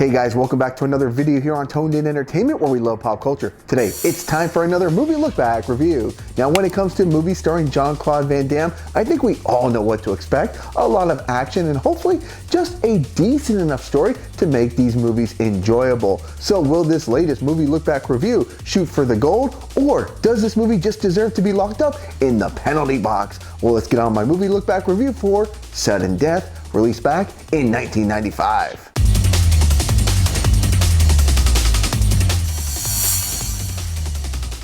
Hey guys, welcome back to another video here on Toned In Entertainment, where we love pop culture. Today, it's time for another movie look back review. Now, when it comes to movies starring Jean-Claude Van Damme, I think we all know what to expect. A lot of action and hopefully just a decent enough story to make these movies enjoyable. So will this latest movie look back review shoot for the gold, or does this movie just deserve to be locked up in the penalty box? Well, let's get on my movie look back review for Sudden Death, released back in 1995.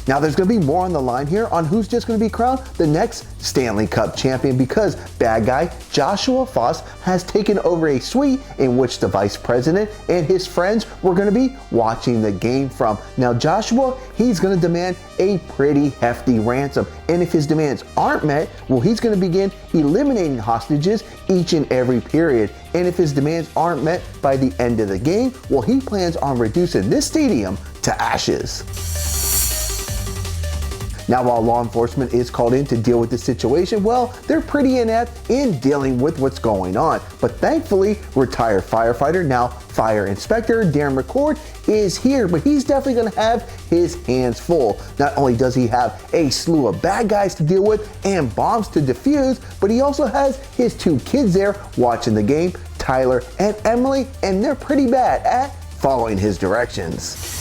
Now there's going to be more on the line here on who's just going to be crowned the next Stanley Cup champion, because bad guy Joshua Foss has taken over a suite in which the vice president and his friends were going to be watching the game from. Now Joshua, he's going to demand a pretty hefty ransom, and if his demands aren't met, well, he's going to begin eliminating hostages each and every period. And if his demands aren't met by the end of the game, well, he plans on reducing this stadium to ashes. Now, while law enforcement is called in to deal with the situation, well, they're pretty inept in dealing with what's going on. But thankfully, retired firefighter, now Fire Inspector Darren McCord, is here, but he's definitely going to have his hands full. Not only does he have a slew of bad guys to deal with and bombs to defuse, but he also has his two kids there watching the game, Tyler and Emily, and they're pretty bad at following his directions.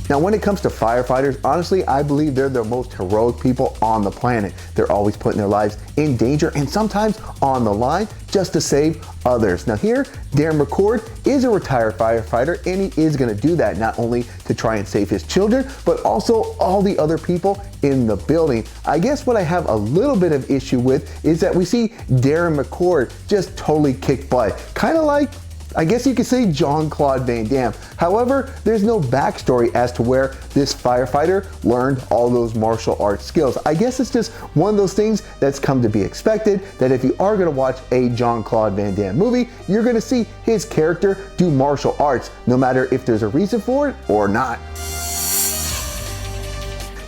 Now, when it comes to firefighters, honestly, I believe they're the most heroic people on the planet. They're always putting their lives in danger and sometimes on the line just to save others. Now here, Darren McCord is a retired firefighter, and he is going to do that not only to try and save his children, but also all the other people in the building. I guess what I have a little bit of issue with is that we see Darren McCord just totally kick butt. Kind of like, I guess you could say, Jean-Claude Van Damme. However, there's no backstory as to where this firefighter learned all those martial arts skills. I guess it's just one of those things that's come to be expected, that if you are going to watch a Jean-Claude Van Damme movie, you're going to see his character do martial arts, no matter if there's a reason for it or not.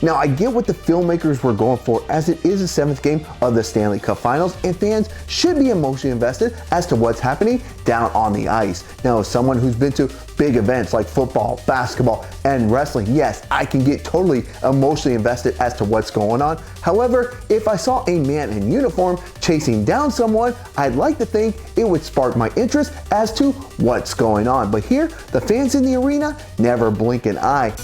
Now, I get what the filmmakers were going for, as it is the 7th game of the Stanley Cup Finals, and fans should be emotionally invested as to what's happening down on the ice. Now, as someone who's been to big events like football, basketball, and wrestling, yes, I can get totally emotionally invested as to what's going on. However, if I saw a man in uniform chasing down someone, I'd like to think it would spark my interest as to what's going on. But here, the fans in the arena never blink an eye.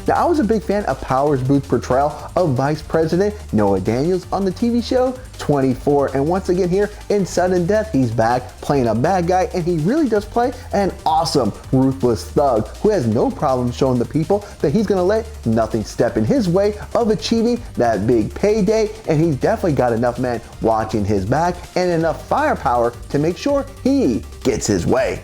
Now, I was a big fan of Power's Boothe portrayal of Vice President Noah Daniels on the TV show 24, and once again here in Sudden Death, he's back playing a bad guy, and he really does play an awesome, ruthless thug who has no problem showing the people that he's going to let nothing step in his way of achieving that big payday, and he's definitely got enough men watching his back and enough firepower to make sure he gets his way.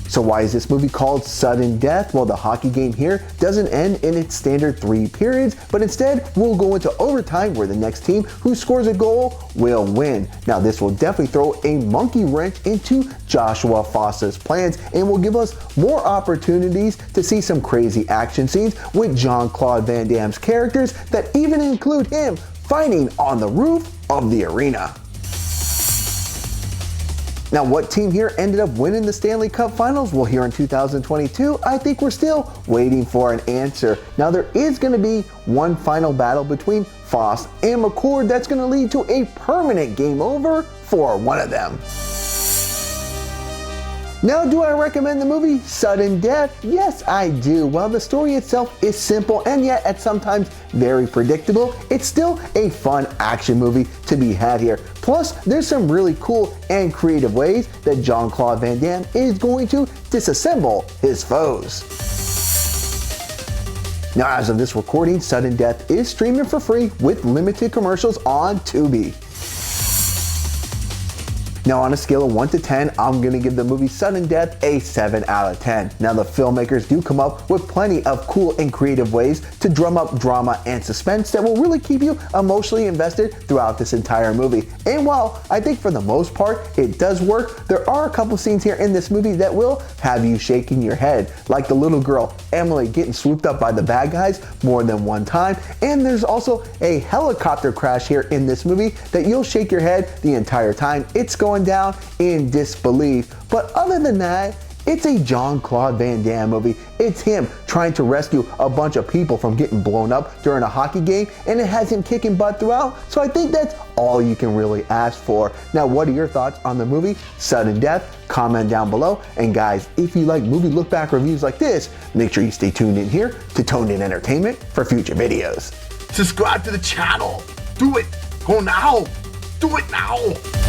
So why is this movie called Sudden Death? Well, the hockey game here doesn't end in its standard 3 periods, but instead we'll go into overtime, where the next team who scores a goal will win. Now, this will definitely throw a monkey wrench into Joshua Foss's plans and will give us more opportunities to see some crazy action scenes with Jean-Claude Van Damme's characters that even include him fighting on the roof of the arena. Now, what team here ended up winning the Stanley Cup Finals? Well, here in 2022, I think we're still waiting for an answer. Now, there is going to be one final battle between Foss and McCord that's going to lead to a permanent game over for one of them. Now, do I recommend the movie Sudden Death? Yes, I do. While the story itself is simple and yet at sometimes very predictable, it's still a fun action movie to be had here. Plus, there's some really cool and creative ways that Jean-Claude Van Damme is going to disassemble his foes. Now, as of this recording, Sudden Death is streaming for free with limited commercials on Tubi. Now on a scale of 1 to 10, I'm gonna give the movie Sudden Death a 7 out of 10. Now the filmmakers do come up with plenty of cool and creative ways to drum up drama and suspense that will really keep you emotionally invested throughout this entire movie. And while I think for the most part it does work, there are a couple scenes here in this movie that will have you shaking your head, like the little girl Emily getting swooped up by the bad guys more than one time, and there's also a helicopter crash here in this movie that you'll shake your head the entire time it's going down in disbelief. But other than that, it's a Jean-Claude Van Damme movie. It's him trying to rescue a bunch of people from getting blown up during a hockey game, and it has him kicking butt throughout, so I think that's all you can really ask for. Now, what are your thoughts on the movie Sudden Death? Comment down below, and guys, if you like movie look back reviews like this, make sure you stay tuned in here to Toned In Entertainment for future videos. Subscribe to the channel. Do it. Go now. Do it now.